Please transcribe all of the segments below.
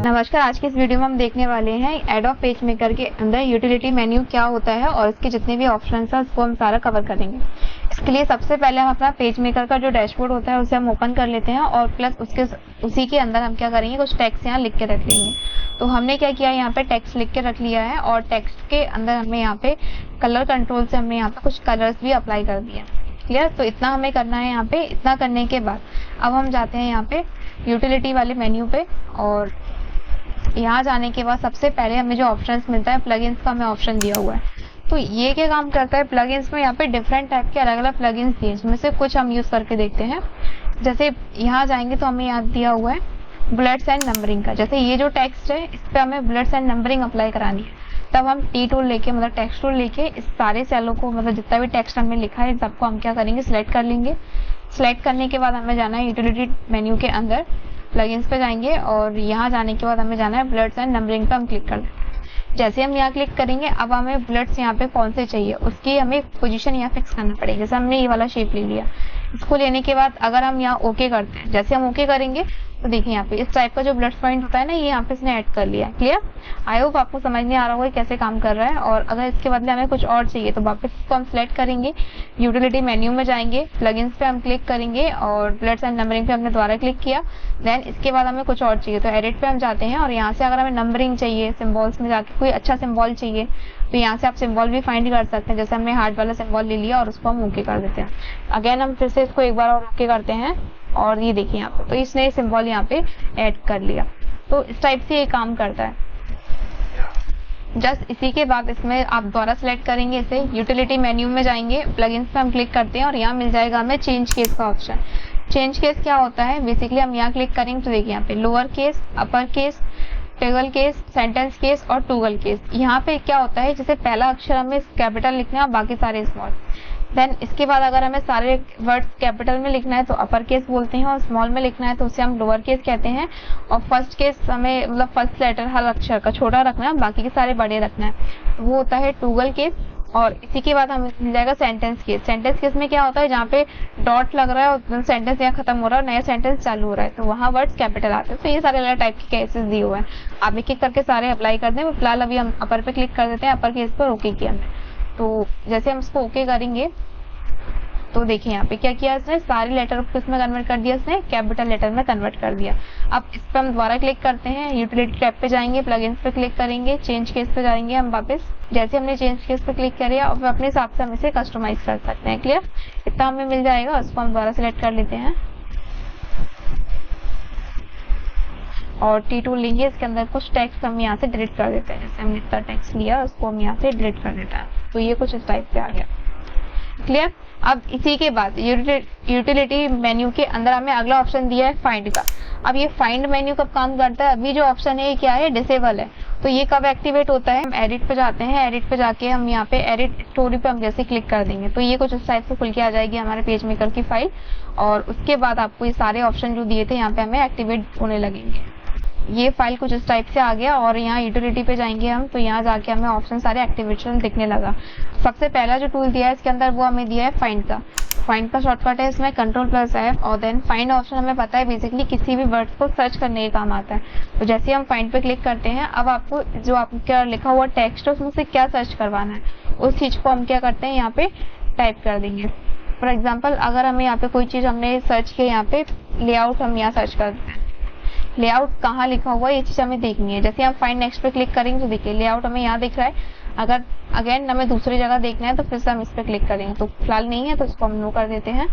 नमस्कार। आज की इस वीडियो में हम देखने वाले हैं एडोब पेज मेकर के अंदर यूटिलिटी मेन्यू क्या होता है और इसके जितने भी ऑप्शंस हैं उसको हम सारा कवर करेंगे। इसके लिए सबसे पहले हम अपना पेज मेकर का जो डैशबोर्ड होता है उसे हम ओपन कर लेते हैं और प्लस उसी के अंदर हम क्या करेंगे, कुछ टेक्स्ट यहाँ लिख के रख लेंगे। तो हमने क्या किया, यहाँ पे टेक्स्ट लिख के रख लिया है और टेक्स्ट के अंदर हमने यहाँ पे कलर कंट्रोल से हमने यहाँ पे कुछ कलर्स भी अप्लाई कर दिए। क्लियर? तो इतना हमें करना है यहाँ पे। इतना करने के बाद अब हम जाते हैं यहाँ पे यूटिलिटी वाले मेन्यू पे और यहाँ जाने के बाद सबसे पहले हमें जो ऑप्शंस मिलता है, प्लगइन्स का हमें ऑप्शन दिया हुआ है। तो ये क्या काम करता है, प्लगइन्स में यहाँ पे डिफरेंट टाइप के अलग अलग प्लगइन्स दिए, इसमें से कुछ हम यूज करके देखते हैं। जैसे यहाँ जाएंगे तो हमें यहाँ दिया हुआ है बुलेट्स एंड नंबरिंग का। जैसे ये जो टेक्स्ट है इस पे हमें बुलेट्स एंड नंबरिंग अप्लाई करानी है, तब हम टी टूल लेके मतलब टेक्स्ट टूल लेके इस सारे सेलों को, मतलब जितना भी टेक्स्ट हमने लिखा है सबको हम क्या करेंगे, सिलेक्ट कर लेंगे। सिलेक्ट करने के बाद हमें जाना है यूटिलिटी मेन्यू के अंदर, प्लगइन्स पे जाएंगे और यहाँ जाने के बाद हमें जाना है बुलेट्स एंड नंबरिंग पे हम क्लिक कर देंगे। जैसे हम यहाँ क्लिक करेंगे अब हमें बुलेट्स यहाँ पे कौन से चाहिए उसकी हमें पोजीशन यहाँ फिक्स करना पड़ेगा। जैसे हमने ये वाला शेप ले लिया, इसको लेने के बाद अगर हम यहाँ ओके करते हैं, जैसे हम ओके करेंगे तो देखिए यहाँ पे इस टाइप का जो बुलेट्स पॉइंट होता है ना, ये यहाँ पे इसने ऐड कर लिया है। क्लियर? आई होप आपको समझ में आ रहा होगा कैसे काम कर रहा है। और अगर इसके बदले हमें कुछ और चाहिए तो वापस इसको हम सिलेक्ट करेंगे, यूटिलिटी मेन्यू में जाएंगे, प्लगइन्स पे हम क्लिक करेंगे और बुलेट्स एंड नंबरिंग पे हमने दोबारा क्लिक किया। देन इसके बाद हमें कुछ और चाहिए तो एडिट पे हम जाते हैं और यहाँ से अगर हमें नंबरिंग चाहिए, सिम्बॉल्स में जाके कोई अच्छा सिम्बॉल चाहिए तो यहाँ से आप सिम्बॉल भी फाइंड कर सकते हैं। जैसे हमने हार्ट वाला सिम्बॉल ले लिया और उसको हम ओके कर देते हैं। अगेन हम फिर से इसको एक बार और ओके करते हैं और ये देखिए यहाँ पे तो इसने सिंबल यहाँ पे ऐड कर लिया। तो इस टाइप से ये काम करता है। जस्ट इसी के बाद इसमें आप दोबारा सिलेक्ट करेंगे, इसे यूटिलिटी मेन्यू में जाएंगे, प्लगइन्स पे हम क्लिक करते हैं और यहाँ मिल जाएगा हमें चेंज केस का ऑप्शन। चेंज केस क्या होता है, बेसिकली हम यहाँ क्लिक करेंगे तो देखिए यहाँ पे lower case, upper case, Tegel case, sentence case और टूगल केस। यहाँ पे क्या होता है, जैसे पहला अक्षर हमें कैपिटल लिखना है और बाकी सारे स्मॉल। देन इसके बाद अगर हमें सारे वर्ड्स कैपिटल में लिखना है तो अपर केस बोलते हैं और स्मॉल में लिखना है तो उसे हम लोअर केस कहते हैं। और फर्स्ट केस हमें मतलब फर्स्ट लेटर हर अक्षर का छोटा रखना है, बाकी के सारे बड़े रखना है, तो वो होता है टूगल केस। और इसी के बाद हमें मिल जाएगा सेंटेंस केस। सेंटेंस केस में क्या होता है, जहाँ पे डॉट लग रहा है और सेंटेंस यहाँ खत्म हो रहा है और नया सेंटेंस चालू हो रहा है तो वहाँ वर्ड्स कैपिटल आते हैं। तो ये सारे अलग टाइप के केसेस दिए हुए हैं, आप एक एक करके सारे अप्लाई कर दें। फिलहाल अभी हम अपर पे क्लिक कर देते हैं, अपर केस पर ओके किया हमने। तो जैसे हम इसको ओके करेंगे तो देखिए यहाँ पे क्या किया इसने, सारे लेटर को इसमें कन्वर्ट कर दिया, इसने कैपिटल लेटर में कन्वर्ट कर दिया। अब इस पर हम दोबारा क्लिक करते हैं, यूटिलिटी टैब पे जाएंगे, प्लगइन्स पे क्लिक करेंगे, चेंज केस पे जाएंगे हम वापस। जैसे हमने चेंज केस पे क्लिक किया और अपने हिसाब से हम इसे कस्टमाइज कर सकते हैं। क्लियर? इतना हमें मिल जाएगा, उसको हम दोबारा सिलेक्ट कर लेते हैं और टी टूल लेंगे, इसके अंदर कुछ टेक्स्ट हम यहाँ से डिलीट कर देते हैं। जैसे हमने इतना टेक्स्ट लिया उसको हम यहाँ से डिलीट कर देते हैं, तो ये कुछ इस टाइप से आ गया। क्लियर? अब इसी के बाद यूटिलिटी मेन्यू के अंदर हमें अगला ऑप्शन दिया है फाइंड का। अब ये फाइंड मेन्यू कब काम करता है, अभी जो ऑप्शन है ये क्या है, डिसेबल है। तो ये कब एक्टिवेट होता है, हम एडिट पे जाते हैं, एडिट पे जाके हम यहाँ पे एडिट स्टोरी पे हम जैसे क्लिक कर देंगे तो ये कुछ इस टाइप से खुल के आ जाएगी हमारे पेज मेकर की फाइल। और उसके बाद आपको ये सारे ऑप्शन जो दिए थे यहाँ पे हमें एक्टिवेट होने लगेंगे। ये फाइल कुछ इस टाइप से आ गया और यहाँ यूटिलिटी पे जाएंगे हम तो यहाँ जाके हमें ऑप्शन सारे एक्टिवेशन दिखने लगा। सबसे पहला जो टूल दिया है इसके अंदर वो हमें दिया है फाइंड का। फाइंड का शॉर्टकट है इसमें Ctrl+F और देन फाइंड ऑप्शन हमें पता है बेसिकली किसी भी वर्ड्स को सर्च करने का काम आता है। तो जैसे हम फाइंड पे क्लिक करते हैं, अब आपको जो आपका लिखा हुआ टेक्स्ट है उसमें से क्या सर्च करवाना है उस चीज को हम क्या करते हैं यहाँ पे टाइप कर देंगे। फॉर एग्जाम्पल अगर हमें यहाँ पे कोई चीज हमने सर्च किया, यहाँ पे लेआउट हम यहाँ सर्च कर देते हैं, लेआउट कहाँ लिखा हुआ है ये चीज हमें देखनी है। जैसे हम फाइंड नेक्स्ट पे क्लिक करेंगे तो देखिए लेआउट हमें यहाँ दिख रहा है। अगर अगेन हमें दूसरी जगह देखना है तो फिर से हम इस पे क्लिक करेंगे, तो फिलहाल नहीं है तो इसको हम नो कर देते हैं।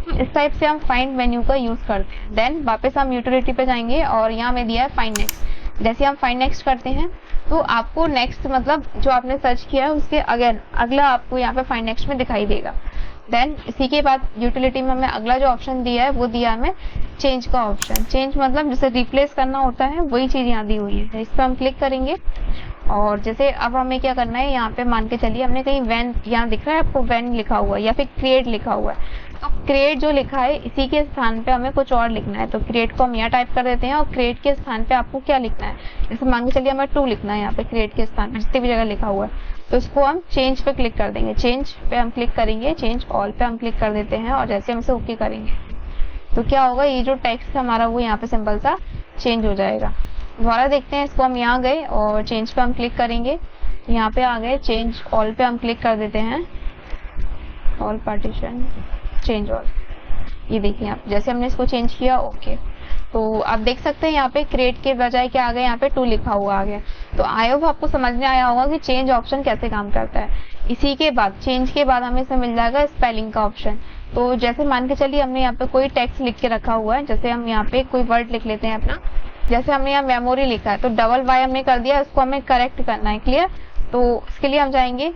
तो इस टाइप से हम फाइंड मेन्यू का यूज करते हैं। देन वापस हम यूटिलिटी पे जाएंगे और यहाँ हमें दिया है फाइंड नेक्स्ट। जैसे हम फाइंड नेक्स्ट करते हैं तो आपको नेक्स्ट मतलब जो आपने सर्च किया है उसके अगेन अगला आपको यहाँ पे फाइंड नेक्स्ट में दिखाई देगा। देन इसी के बाद यूटिलिटी में हमें अगला जो ऑप्शन दिया है वो दिया हमें चेंज का ऑप्शन। चेंज मतलब जैसे रिप्लेस करना होता है वही चीज यहाँ दी हुई है। इस पर हम क्लिक करेंगे और जैसे अब हमें क्या करना है, यहाँ पे मान के चलिए हमने कहीं वैन, यहाँ दिख रहा है आपको वैन लिखा हुआ है या फिर क्रिएट लिखा हुआ है, तो क्रिएट जो लिखा है इसी के स्थान पे हमें कुछ और लिखना है। तो क्रिएट को हम यहाँ टाइप कर देते हैं और क्रिएट के स्थान पे आपको क्या लिखना है, जैसे मान के चलिए हमें 2 लिखना है यहाँ पे क्रिएट के स्थान पे जितनी भी जगह लिखा हुआ है तो इसको हम चेंज पे क्लिक कर देंगे। चेंज पे हम क्लिक करेंगे, चेंज ऑल पे हम क्लिक कर देते हैं और जैसे हम इसे ओके करेंगे तो क्या होगा, ये जो टेक्स्ट हमारा वो यहाँ पे सिंपल सा चेंज हो जाएगा। दोबारा देखते हैं इसको। हम यहाँ गए और चेंज पे हम क्लिक करेंगे, यहाँ पे आ गए, चेंज ऑल पे हम क्लिक कर देते हैं, ऑल पार्टीशन चेंज ऑल। ये देखिए आप, जैसे हमने इसको चेंज किया, ओके। तो आप देख सकते हैं यहाँ पे क्रिएट के बजाय क्या आ गया, यहाँ पे 2 लिखा हुआ आ गया। तो आई होप आपको समझ में आया होगा कि चेंज ऑप्शन कैसे काम करता है। इसी के बाद चेंज के बाद हमें इसमें मिल जाएगा स्पेलिंग का ऑप्शन। तो जैसे मान के चलिए हमने यहाँ पे कोई टेक्स्ट लिख के रखा हुआ है, जैसे हम यहाँ पे कोई वर्ड लिख लेते हैं अपना, जैसे हमने यहाँ मेमोरी लिखा है तो डबल वाई हमने कर दिया, इसको हमें करेक्ट करना है, क्लियर। तो इसके लिए हम जाएंगे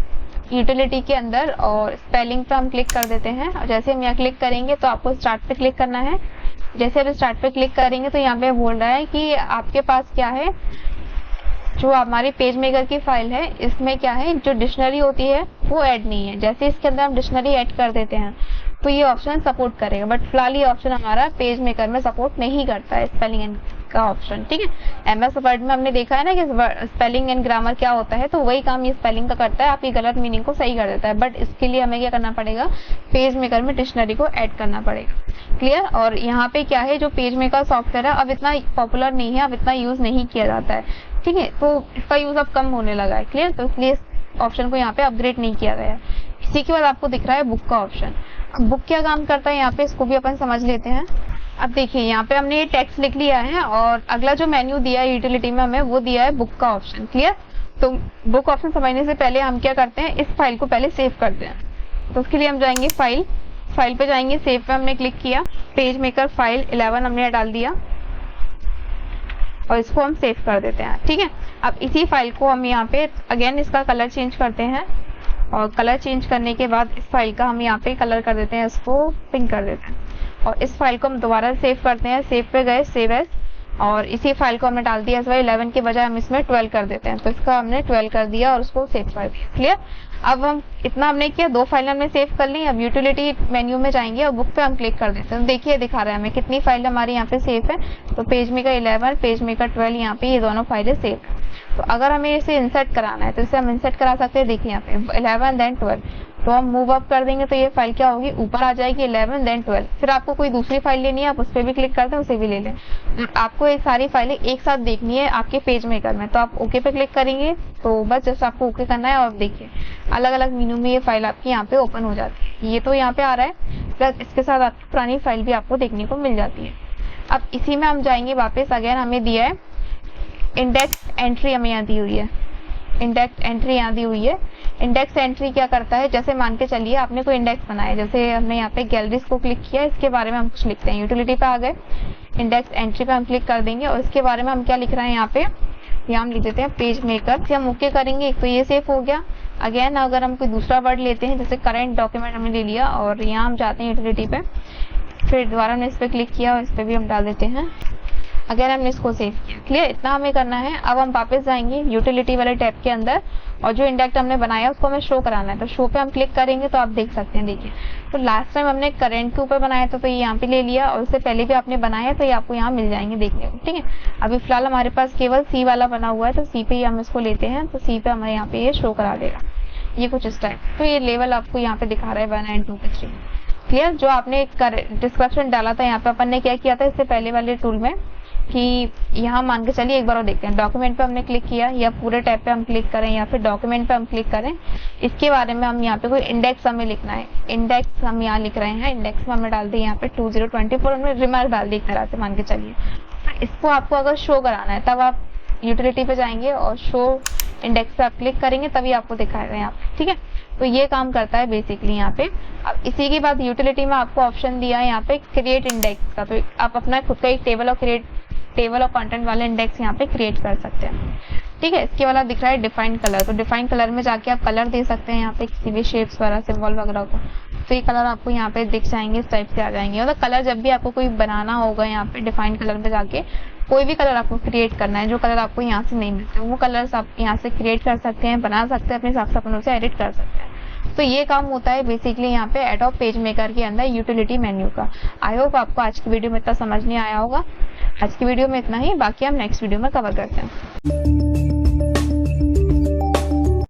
यूटिलिटी के अंदर और स्पेलिंग पे हम क्लिक कर देते हैं। और जैसे हम यहाँ क्लिक करेंगे तो आपको स्टार्ट पे क्लिक करना है। जैसे हम स्टार्ट पे क्लिक करेंगे तो यहाँ पे बोल रहा है कि आपके पास क्या है, जो हमारी पेज मेकर की फाइल है इसमें क्या है, जो डिक्शनरी होती है वो ऐड नहीं है। जैसे इसके अंदर हम डिक्शनरी ऐड कर देते हैं तो ये ऑप्शन सपोर्ट करेगा, बट फिलहाल ये ऑप्शन हमारा पेज मेकर में सपोर्ट नहीं करता है, स्पेलिंग एंड का ऑप्शन, ठीक है। एमएस वर्ड में हमने देखा है ना कि स्पेलिंग एंड ग्रामर क्या होता है, तो वही काम ये स्पेलिंग का करता है, आपकी गलत मीनिंग को सही कर देता है। बट इसके लिए हमें क्या करना पड़ेगा, पेज मेकर में डिक्शनरी को ऐड करना पड़ेगा, क्लियर। और यहाँ पे क्या है, जो पेज मेकर सॉफ्टवेयर है अब इतना पॉपुलर नहीं है, अब इतना यूज नहीं किया जाता है, ठीक है। तो इसका यूज अब कम होने लगा है, क्लियर। तो इसलिए इस ऑप्शन को यहाँ पे अपग्रेड नहीं किया गया है। इसी के बाद आपको दिख रहा है बुक का ऑप्शन। अब बुक क्या काम करता है यहाँ पे, इसको भी अपन समझ लेते हैं। अब देखिए यहाँ पे हमने ये टेक्स्ट लिख लिया है और अगला जो मेन्यू दिया है यूटिलिटी में हमें, वो दिया है बुक का ऑप्शन, क्लियर। तो बुक ऑप्शन समझने से पहले हम क्या करते हैं, इस फाइल को पहले सेव करते हैं। तो उसके लिए हम जाएंगे फाइल पे जाएंगे, सेव पे हमने क्लिक किया, पेज मेकर फाइल 11 हमने डाल दिया और इसको हम सेव कर देते हैं, ठीक है। अब इसी फाइल को हम यहाँ पे अगेन इसका कलर चेंज करते हैं और कलर चेंज करने के बाद इस फाइल का हम यहाँ पे कलर कर देते हैं, इसको पिंक कर देते हैं और इस फाइल को हम दोबारा सेव करते हैं। सेव पे गए, सेव एज, और इसी फाइल को हमने डाल दिया, इस बार 11 के बजाय हम इसमें 12 कर देते हैं। तो इसका हमने 12 कर दिया और उसको सेव कर दिया, क्लियर। अब हम इतना हमने किया, 2 फाइल हमने सेव कर ली। अब यूटिलिटी मेन्यू में जाएंगे और बुक पे हम क्लिक कर देते हैं। तो देखिए दिखा रहा है हमें कितनी फाइल हमारी यहाँ पे सेव है। तो पेज मेकर 11, पेज मेकर 12, यहाँ पे ये दोनों फाइलें सेव है। तो अगर हमें इसे इंसर्ट कराना है तो इसे हम इंसर्ट करा सकते हैं। देखिए यहाँ पे 11 देन 12, तो हम मूव अप कर देंगे तो ये फाइल क्या होगी, ऊपर आ जाएगी 11 देन 12। फिर आपको कोई दूसरी फाइल लेनी है, आप उस पर भी क्लिक करते हैं, उसे भी ले लें। आपको ये सारी फाइलें एक साथ देखनी है आपके पेज मेकर में, तो आप ओके पे क्लिक करेंगे। तो बस जैसे आपको ओके करना है और देखिए अलग अलग मेनू में ये फाइल आपकी यहाँ पे ओपन हो जाती है। ये तो यहाँ पे आ रहा है, प्लस इसके साथ आपकी पुरानी फाइल भी आपको देखने को मिल जाती है। अब इसी में हम जाएंगे वापस, अगेन हमें दिया है इंडेक्स एंट्री, हमें यहाँ दी हुई है इंडेक्स एंट्री, यहाँ दी हुई है। इंडेक्स एंट्री क्या करता है, जैसे मान के चलिए आपने कोई इंडेक्स बनाया, जैसे हमने यहाँ पे गैलरीज को क्लिक किया, इसके बारे में हम कुछ लिखते हैं। यूटिलिटी पे आ गए, इंडेक्स एंट्री पे हम क्लिक कर देंगे और इसके बारे में हम क्या लिख रहे हैं, यहाँ पे हम लिख देते हैं पेज मेकर। हम ओके करेंगे तो ये सेव हो गया। अगेन अगर हम कोई दूसरा वर्ड लेते हैं, जैसे करेंट डॉक्यूमेंट हमने ले लिया और यहाँ हम जाते हैं यूटिलिटी पे, फिर दोबारा हमने इस पर क्लिक किया और इस पर भी हम डाल देते हैं। अगर हमने इसको सेव किया, क्लियर, इतना हमें करना है। अब हम वापस जाएंगे यूटिलिटी वाले टैब के अंदर और जो इंडेक्स हमने बनाया उसको हमें शो कराना है। तो शो पे हम क्लिक करेंगे तो आप देख सकते हैं, देखिए तो लास्ट टाइम हमने करंट के ऊपर बनाया था तो ये यहाँ पे ले लिया, और उससे पहले भी आपने बनाया है तो ये आपको यहाँ मिल जाएंगे देखने को, ठीक है। अभी फिलहाल हमारे पास केवल सी वाला बना हुआ है, तो सी पे ही हम इसको लेते हैं, तो सी पे हमें यहाँ पे ये शो करा देगा, ये कुछ इस टाइप। तो ये लेवल आपको यहाँ पे दिखा रहा है 1 and 2 के 3, क्लियर। जो आपने डिस्क्रिप्शन डाला था यहाँ पे, अपन ने क्या किया था इससे पहले वाले टूल में कि यहाँ मान के चलिए एक बार और देखते हैं। डॉक्यूमेंट पे हमने क्लिक किया या पूरे टैब पे हम क्लिक करें या फिर डॉक्यूमेंट पे हम क्लिक करें, इसके बारे में हम यहाँ पे कोई इंडेक्स हमें लिखना है। इंडेक्स हम यहाँ लिख रहे हैं, इंडेक्स में हमने डाल दी यहाँ पे 2024, हमने रिमार्क डाल दी एक तरह से मान के चलिए। इसको आपको अगर शो कराना है तब आप यूटिलिटी पे जाएंगे और शो इंडेक्स पे आप क्लिक करेंगे, तभी आपको दिखाएगा यहाँ पे, ठीक है। तो ये काम करता है बेसिकली यहाँ पे। अब इसी के बाद यूटिलिटी में आपको ऑप्शन दिया है यहाँ पे क्रिएट इंडेक्स का, तो आप अपना खुद का एक टेबल और कंटेंट वाले इंडेक्स यहाँ पे क्रिएट कर सकते हैं, ठीक है। इसके वाला दिख रहा है डिफाइन कलर, तो डिफाइन कलर में जाके आप कलर दे सकते हैं यहाँ पे किसी भी शेप्स वगैरह सिंबल वगैरह को, तो ये कलर आपको यहाँ पे दिख जाएंगे, इस टाइप से आ जाएंगे। मतलब कलर जब भी आपको कोई बनाना होगा यहाँ पे डिफाइन कलर में जाके कोई भी कलर आपको क्रिएट करना है, जो कलर आपको यहाँ से नहीं मिलते वो कलर्स आप यहाँ से क्रिएट कर सकते हैं, बना सकते हैं, अपने हिसाब से अपन उसे एडिट कर सकते हैं। तो ये काम होता है बेसिकली यहाँ पे एडोब पेज मेकर के अंदर यूटिलिटी मेन्यू का। आई होप आपको आज की वीडियो में इतना समझ नहीं आया होगा। आज की वीडियो में इतना ही, बाकी हम नेक्स्ट वीडियो में कवर करते हैं।